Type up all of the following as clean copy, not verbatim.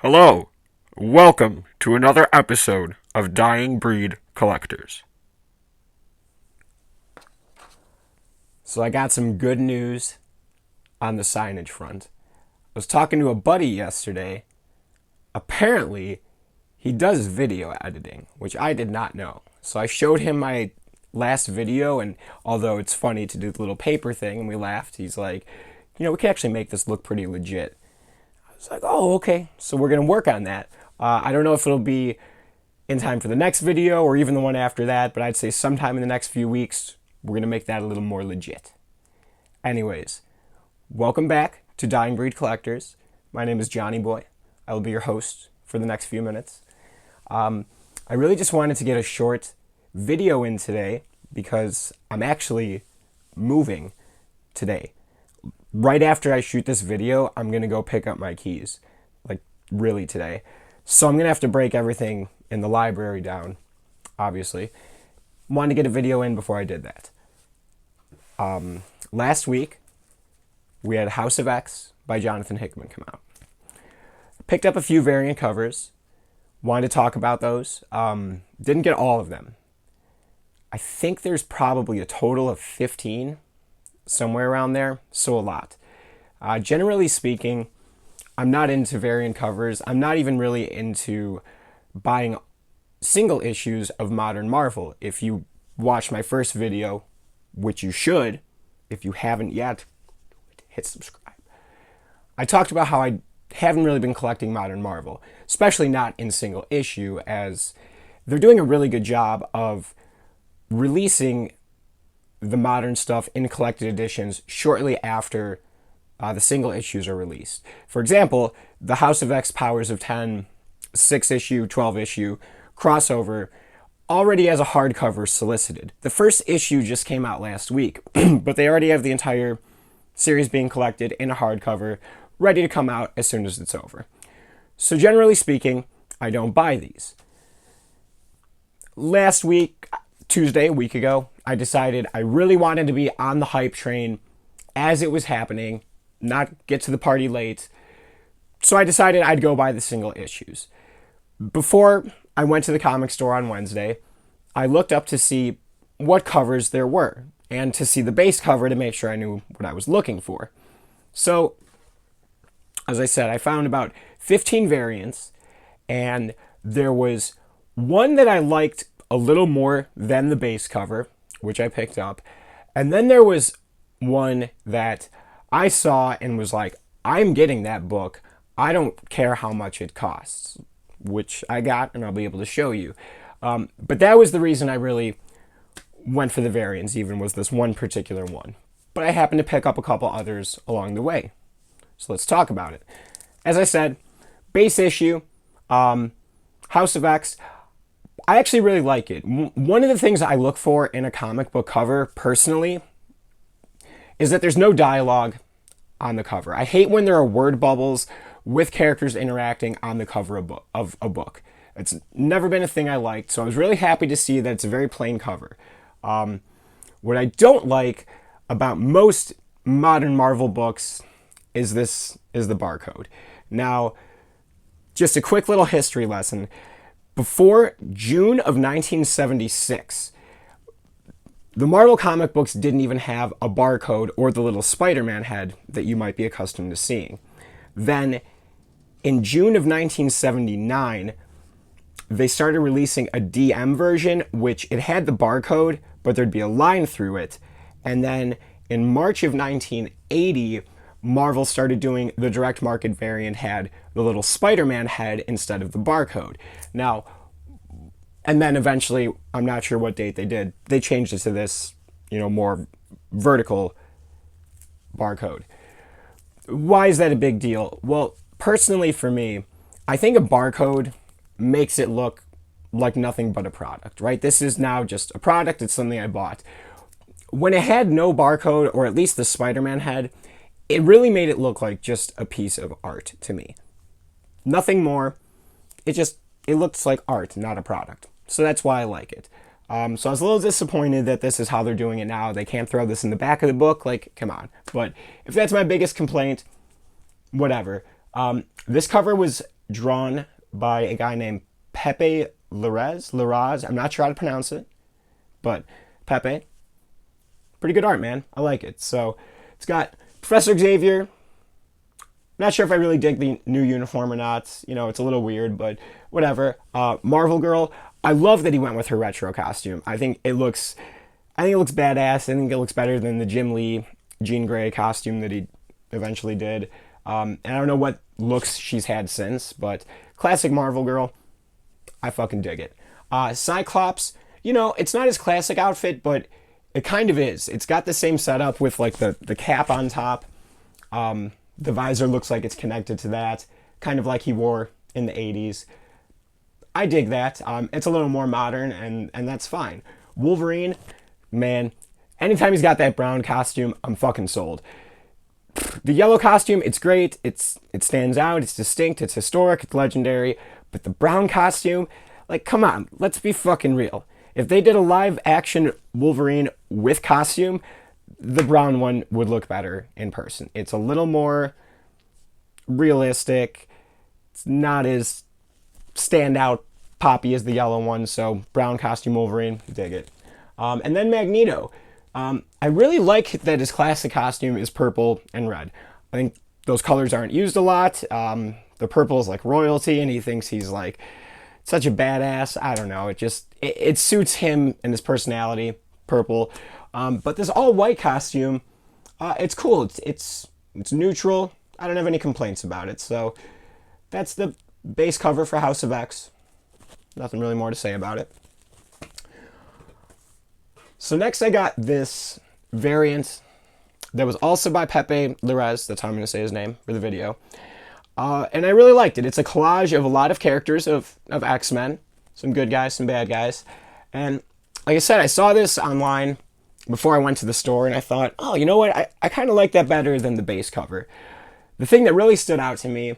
Hello, welcome to another episode of Dying Breed Collectors. So I got some good news on the signage front. I was talking to a buddy yesterday. Apparently, he does video editing, which I did not know. So I showed him my last video, and although it's funny to do the little paper thing, and we laughed, he's like, we can actually make this look pretty legit. It's like, oh, okay. So we're going to work on that. I don't know if it'll be in time for the next video or even the one after that, but I'd say sometime in the next few weeks, we're going to make that a little more legit. Anyways, welcome back to Dying Breed Collectors. My name is Johnny Boy. I will be your host for the next few minutes. I really just wanted to get a short video in today because I'm actually moving today. Right after I shoot this video, I'm going to go pick up my keys, like really today. So I'm going to have to break everything in the library down, obviously. Wanted to get a video in before I did that. Last week, we had House of X by Jonathan Hickman come out. Picked up a few variant covers. Wanted to talk about those. Didn't get all of them. I think there's probably a total of 15 somewhere around there, so a lot. Generally speaking, I'm not into variant covers. I'm not even really into buying single issues of Modern Marvel. If you watch my first video, which you should, if you haven't yet, hit subscribe. I talked about how I haven't really been collecting Modern Marvel, especially not in single issue, as they're doing a really good job of releasing the modern stuff in collected editions shortly after the single issues are released. For example, the House of X Powers of 10 6-issue, 12-issue crossover already has a hardcover solicited. The first issue just came out last week, but they already have the entire series being collected in a hardcover, ready to come out as soon as it's over. So generally speaking, I don't buy these. Last week, Tuesday, a week ago, I decided I really wanted to be on the hype train as it was happening, not get to the party late. So I decided I'd go buy the single issues. Before I went to the comic store on Wednesday, I looked up to see what covers there were and to see the base cover to make sure I knew what I was looking for. So, as I said, I found about 15 variants, and there was one that I liked a little more than the base cover, which I picked up. And then there was one that I saw and was like, I'm getting that book. I don't care how much it costs, which I got, and I'll be able to show you. But that was the reason I really went for the variants, even was this one particular one. But I happened to pick up a couple others along the way. So let's talk about it. As I said, base issue, House of X, I actually really like it. One of the things I look for in a comic book cover, personally, is that there's no dialogue on the cover. I hate when there are word bubbles with characters interacting on the cover of a book. It's never been a thing I liked, so I was really happy to see that it's a very plain cover. What I don't like about most modern Marvel books is the barcode. Now, just a quick little history lesson. Before June of 1976, the Marvel comic books didn't even have a barcode or the little Spider-Man head that you might be accustomed to seeing. Then, in June of 1979, they started releasing a DM version, which it had the barcode, but there'd be a line through it. And then, in March of 1980, Marvel started doing the direct market variant had the little Spider-Man head instead of the barcode. Now, and then eventually, I'm not sure what date they did, they changed it to this, more vertical barcode. Why is that a big deal? Well, personally for me, I think a barcode makes it look like nothing but a product, right? This is now just a product, it's something I bought. When it had no barcode, or at least the Spider-Man head, it really made it look like just a piece of art to me. Nothing more. It looks like art, not a product. So that's why I like it. So I was a little disappointed that this is how they're doing it now. They can't throw this in the back of the book. Like, come on. But if that's my biggest complaint, whatever. This cover was drawn by a guy named Pepe Larraz. I'm not sure how to pronounce it, but Pepe. Pretty good art, man. I like it. So it's got Professor Xavier. Not sure if I really dig the new uniform or not. You know, it's a little weird, but whatever. Marvel Girl. I love that he went with her retro costume. I think it looks badass. I think it looks better than the Jim Lee Jean Grey costume that he eventually did. And I don't know what looks she's had since, but classic Marvel Girl. I fucking dig it. Cyclops, you know, it's not his classic outfit, but it kind of is. It's got the same setup with like the cap on top. The visor looks like it's connected to that, kind of like he wore in the 80s. I dig that. It's a little more modern, and that's fine. Wolverine, man, anytime he's got that brown costume, I'm fucking sold. The yellow costume, it's great. It stands out. It's distinct. It's historic. It's legendary. But the brown costume, like, come on, let's be fucking real. If they did a live action Wolverine with costume, the brown one would look better in person. It's a little more realistic. It's not as standout poppy as the yellow one. So brown costume Wolverine, dig it. And then Magneto. I really like that his classic costume is purple and red. I think those colors aren't used a lot. The purple is like royalty, and he thinks he's like such a badass. I don't know. It suits him and his personality, purple. But this all white costume, it's cool. It's neutral. I don't have any complaints about it. So that's the base cover for House of X. Nothing really more to say about it. So next I got this variant that was also by Pepe Larraz. That's how I'm going to say his name for the video. And I really liked it. It's a collage of a lot of characters of X-Men. Some good guys, some bad guys. And like I said, I saw this online before I went to the store, and I thought, oh, you know what? I kind of like that better than the base cover. The thing that really stood out to me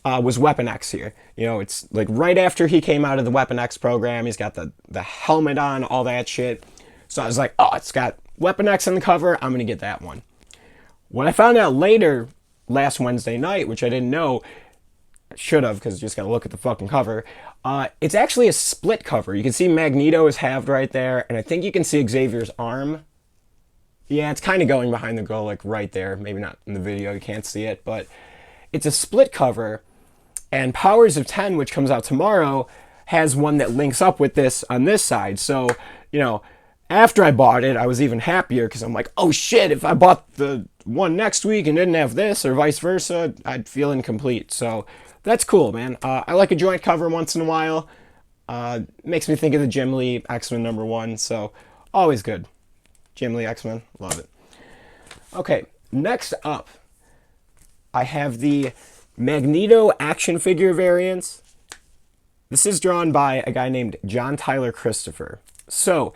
was Weapon X here. You know, it's like right after he came out of the Weapon X program. He's got the helmet on, all that shit. So I was like, oh, it's got Weapon X on the cover. I'm going to get that one. What I found out later, last Wednesday night, which I didn't know, I should have, because you just got to look at the fucking cover. It's actually a split cover. You can see Magneto is halved right there, and I think you can see Xavier's arm. Yeah, it's kind of going behind the girl, like right there. Maybe not in the video, you can't see it, but it's a split cover. And Powers of 10, which comes out tomorrow, has one that links up with this on this side. So, you know, after I bought it, I was even happier because I'm like, oh shit, if I bought the one next week and didn't have this or vice versa, I'd feel incomplete. So that's cool, man. I like a joint cover once in a while. Makes me think of the Jim Lee X-Men #1, so always good. Jim Lee X-Men, love it. Okay, next up, I have the Magneto action figure variants. This is drawn by a guy named John Tyler Christopher. So,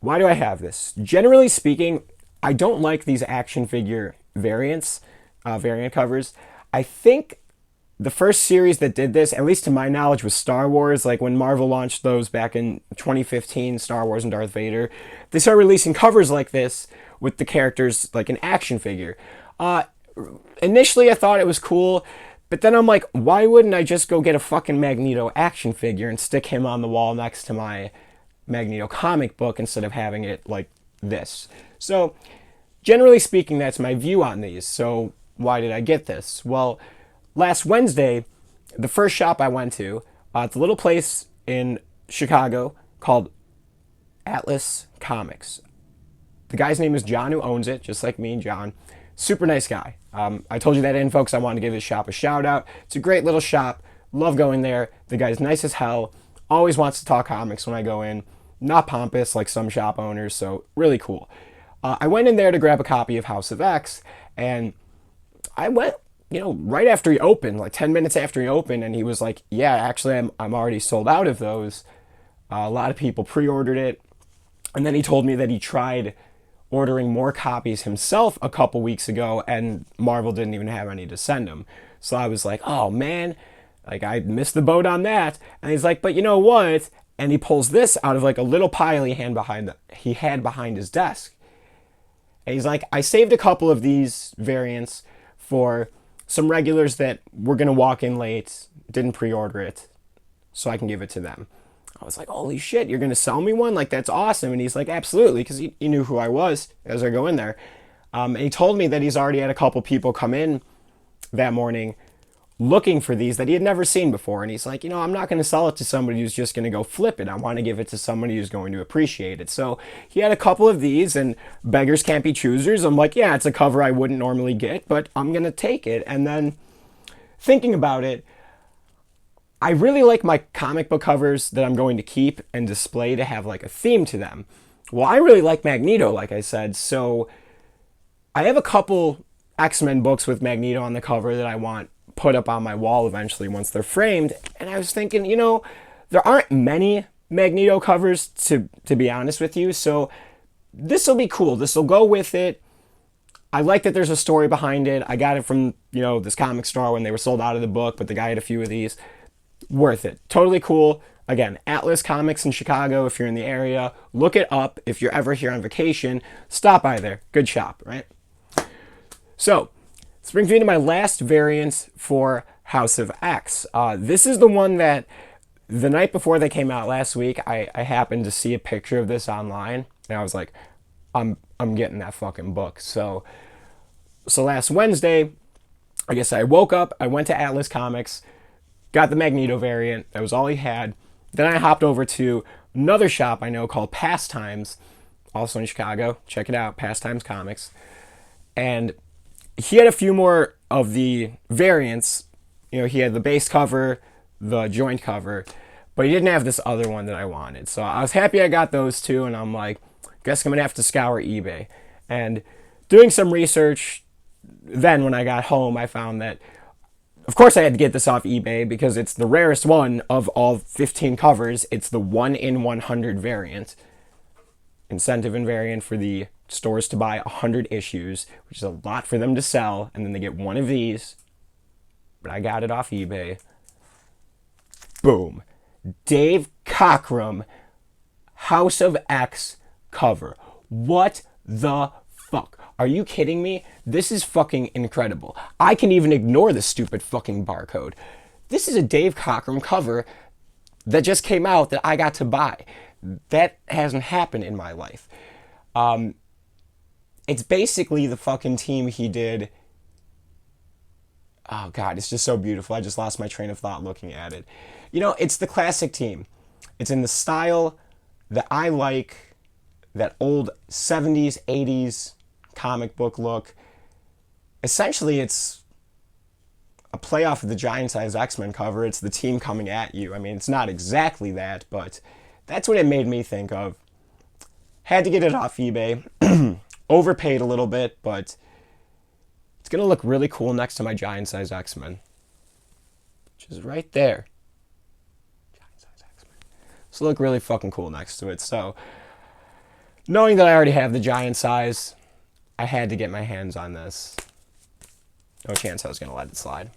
why do I have this? Generally speaking, I don't like these action figure variant covers. I think the first series that did this, at least to my knowledge, was Star Wars. Like when Marvel launched those back in 2015, Star Wars and Darth Vader, they started releasing covers like this with the characters like an action figure. Initially, I thought it was cool, but then I'm like, why wouldn't I just go get a fucking Magneto action figure and stick him on the wall next to my Magneto comic book instead of having it like this? So, generally speaking, that's my view on these. So, why did I get this? Well, last Wednesday, the first shop I went to, it's a little place in Chicago called Atlas Comics. The guy's name is John, who owns it, just like me and John. Super nice guy. I told you that info because I wanted to give his shop a shout out. It's a great little shop. Love going there. The guy's nice as hell. Always wants to talk comics when I go in. Not pompous like some shop owners, so really cool. I went in there to grab a copy of House of X, and I went, right after he opened, like 10 minutes after he opened, and he was like, yeah, actually, I'm already sold out of those. A lot of people pre-ordered it. And then he told me that he tried ordering more copies himself a couple weeks ago, and Marvel didn't even have any to send him. So I was like, oh man, like I missed the boat on that. And he's like, but you know what? And he pulls this out of like a little pile he had behind his desk. And he's like, I saved a couple of these variants for some regulars that were going to walk in late, didn't pre-order it, so I can give it to them. I was like, holy shit, you're going to sell me one? Like, that's awesome. And he's like, absolutely, because he knew who I was as I go in there. And he told me that he's already had a couple people come in that morning looking for these that he had never seen before. And he's like, I'm not going to sell it to somebody who's just going to go flip it. I want to give it to somebody who's going to appreciate it. So he had a couple of these, and beggars can't be choosers. I'm like, yeah, it's a cover I wouldn't normally get, but I'm going to take it. And then thinking about it, I really like my comic book covers that I'm going to keep and display to have like a theme to them. Well, I really like Magneto, like I said, so I have a couple X-Men books with Magneto on the cover that I want put up on my wall eventually once they're framed. And I was thinking, there aren't many Magneto covers to be honest with you, so this will be cool. This will go with it. I like that there's a story behind it. I got it from, this comic store when they were sold out of the book, but the guy had a few of these. Worth it. Totally cool. Again, Atlas Comics in Chicago, if you're in the area, look it up. If you're ever here on vacation, stop by there. Good shop, right? So, this brings me to my last variant for House of X. This is the one that the night before they came out last week, I happened to see a picture of this online, and I was like, I'm getting that fucking book. So last Wednesday, I guess I woke up, I went to Atlas Comics, got the Magneto variant. That was all he had. Then I hopped over to another shop I know called Pastimes, also in Chicago. Check it out, Pastimes Comics. And he had a few more of the variants. He had the base cover, the joint cover, but he didn't have this other one that I wanted. So I was happy I got those two, and I'm like, guess I'm going to have to scour eBay. And doing some research, then when I got home, I found that, of course, I had to get this off eBay because it's the rarest one of all 15 covers. It's the 1 in 100 variant. Incentive and variant for the stores to buy 100 issues, which is a lot for them to sell, and then they get one of these. But I got it off eBay. Boom. Dave Cockrum, House of X cover. What the fuck? Are you kidding me? This is fucking incredible. I can even ignore the stupid fucking barcode. This is a Dave Cockrum cover that just came out that I got to buy. That hasn't happened in my life. It's basically the fucking team he did. Oh God, it's just so beautiful. I just lost my train of thought looking at it. It's the classic team. It's in the style that I like, that old 70s, 80s comic book look. Essentially, it's a playoff of the giant-size X-Men cover. It's the team coming at you. I mean, it's not exactly that, but that's what it made me think of. Had to get it off eBay. Overpaid a little bit, but it's going to look really cool next to my giant-size X-Men, which is right there. Giant-size X-Men. So look really fucking cool next to it. So, knowing that I already have the giant size, I had to get my hands on this. No chance I was going to let it slide.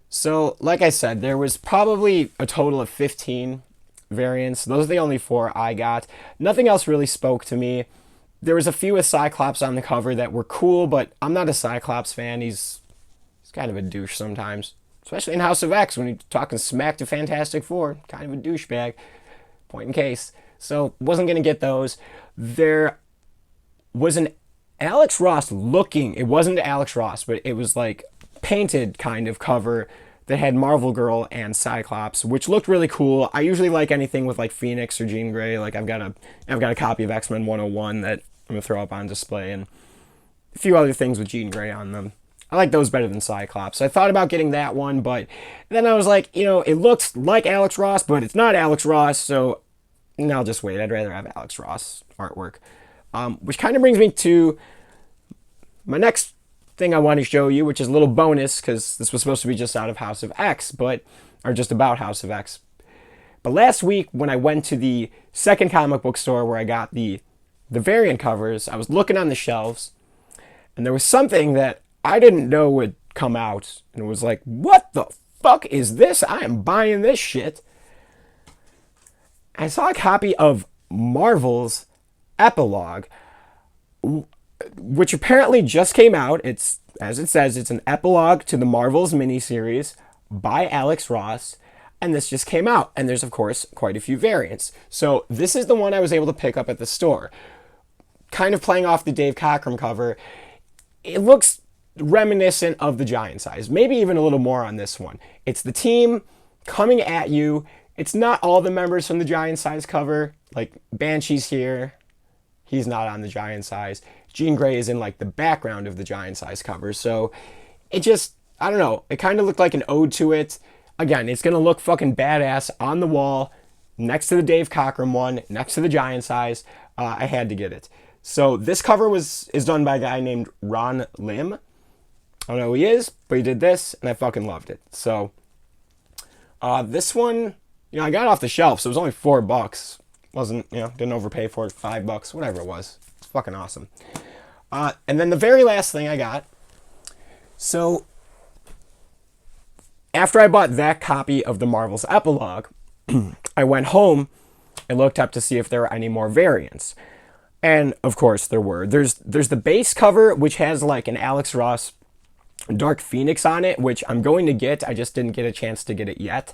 So, like I said, there was probably a total of 15 variants. Those are the only 4 I got. Nothing else really spoke to me. There was a few with Cyclops on the cover that were cool, but I'm not a Cyclops fan. He's kind of a douche sometimes. Especially in House of X, when he's talking smack to Fantastic Four. Kind of a douchebag. Point in case. So, wasn't going to get those. There was an Alex Ross looking, it wasn't Alex Ross, but it was like painted kind of cover that had Marvel Girl and Cyclops, which looked really cool. I usually like anything with like Phoenix or Jean Grey. Like I've got a copy of X-Men 101 that I'm going to throw up on display, and a few other things with Jean Grey on them. I like those better than Cyclops. So I thought about getting that one, but then I was like, it looks like Alex Ross, but it's not Alex Ross, so I'll just wait. I'd rather have Alex Ross artwork. Which kind of brings me to my next thing I want to show you, which is a little bonus, because this was supposed to be just out of House of X, or just about House of X. But last week, when I went to the second comic book store where I got the variant covers, I was looking on the shelves, and there was something that I didn't know would come out, and it was like, what the fuck is this? I am buying this shit. I saw a copy of Marvel's Epilogue. which apparently just came out. It's, as it says, it's an epilogue to the Marvels miniseries by Alex Ross, and this just came out. And there's, of course, quite a few variants. So this is the one I was able to pick up at the store. Kind of playing off the Dave Cockrum cover. It looks reminiscent of the Giant Size, maybe even a little more on this one. It's the team coming at you. It's not all the members from the Giant Size cover. Like, Banshee's here. He's not on the Giant Size. Jean Grey is in like the background of the Giant Size cover. So it just, I don't know. It kind of looked like an ode to it. Again, it's going to look fucking badass on the wall next to the Dave Cockrum one, next to the Giant Size. I had to get it. So this cover is done by a guy named Ron Lim. I don't know who he is, but he did this, and I fucking loved it. So this one, I got it off the shelf, so it was only $4. Wasn't, didn't overpay for it, $5, whatever it was. It's fucking awesome. And then the very last thing I got, so after I bought that copy of the Marvel's Epilogue, I went home and looked up to see if there were any more variants. And of course there were. There's the base cover, which has like an Alex Ross Dark Phoenix on it, which I'm going to get. I just didn't get a chance to get it yet.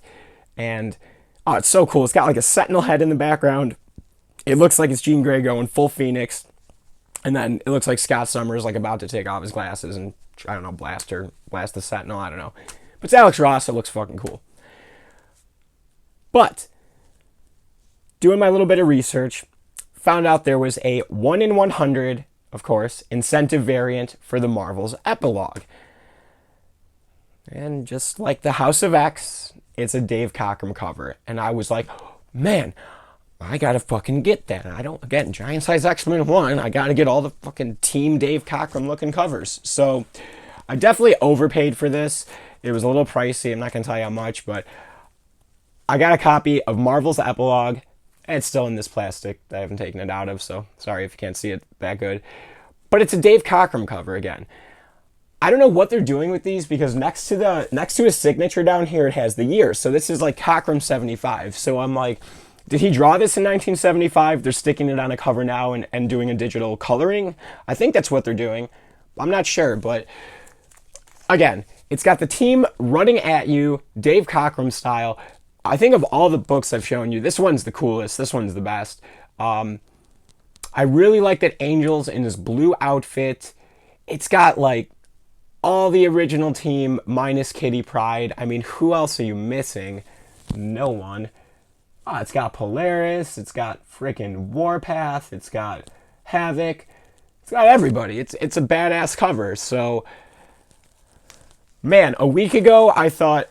And oh, it's so cool. It's got like a sentinel head in the background. It looks like it's Jean Grey going full Phoenix. And then it looks like Scott Summers like about to take off his glasses and, I don't know, blast the sentinel. I don't know. But it's Alex Ross. It looks fucking cool. But doing my little bit of research, found out there was a 1 in 100, of course, incentive variant for the Marvel's Epilogue. And just like the House of X, it's a Dave Cockrum cover. And I was like, man, I gotta fucking get that. Again, Giant Size X-Men 1, I gotta get all the fucking Team Dave Cockrum looking covers. So I definitely overpaid for this. It was a little pricey, I'm not gonna tell you how much, but I got a copy of Marvel's Epilogue. It's still in this plastic that I haven't taken it out of, so sorry if you can't see it that good. But it's a Dave Cockrum cover again. I don't know what they're doing with these, because next to his signature down here, it has the year. So this is like Cockrum 75. So I'm like, did he draw this in 1975? They're sticking it on a cover now and doing a digital coloring? I think that's what they're doing. I'm not sure, but again, it's got the team running at you, Dave Cockrum style. I think of all the books I've shown you, this one's the coolest. This one's the best. I really like that Angel's in this blue outfit. It's got like all the original team minus Kitty Pryde. I mean, who else are you missing? No one. It's got Polaris. It's got freaking Warpath. It's got Havoc. It's got everybody. It's a badass cover. So, man, a week ago I thought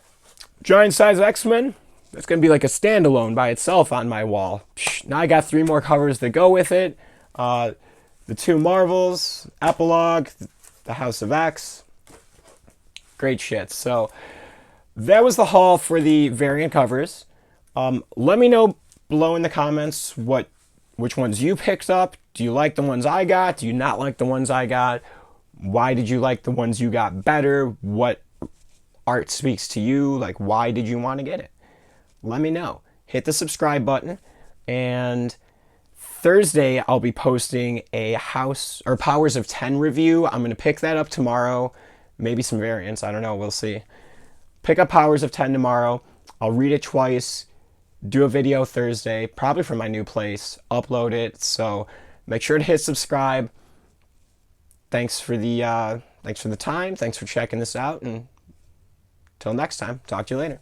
Giant Size X-Men, that's going to be like a standalone by itself on my wall. Now I got 3 more covers that go with it. The 2 Marvels, Epilogue, the House of X. Great shit. So that was the haul for the variant covers. Let me know below in the comments which ones you picked up. Do you like the ones I got? Do you not like the ones I got? Why did you like the ones you got better? What art speaks to you? Like, why did you want to get it? Let me know. Hit the subscribe button, and Thursday I'll be posting a Powers of 10 review. I'm going to pick that up tomorrow. Maybe some variants. I don't know. We'll see. Pick up Powers of 10 tomorrow. I'll read it twice. Do a video Thursday, probably from my new place. Upload it. So make sure to hit subscribe. Thanks for the time. Thanks for checking this out. And till next time, talk to you later.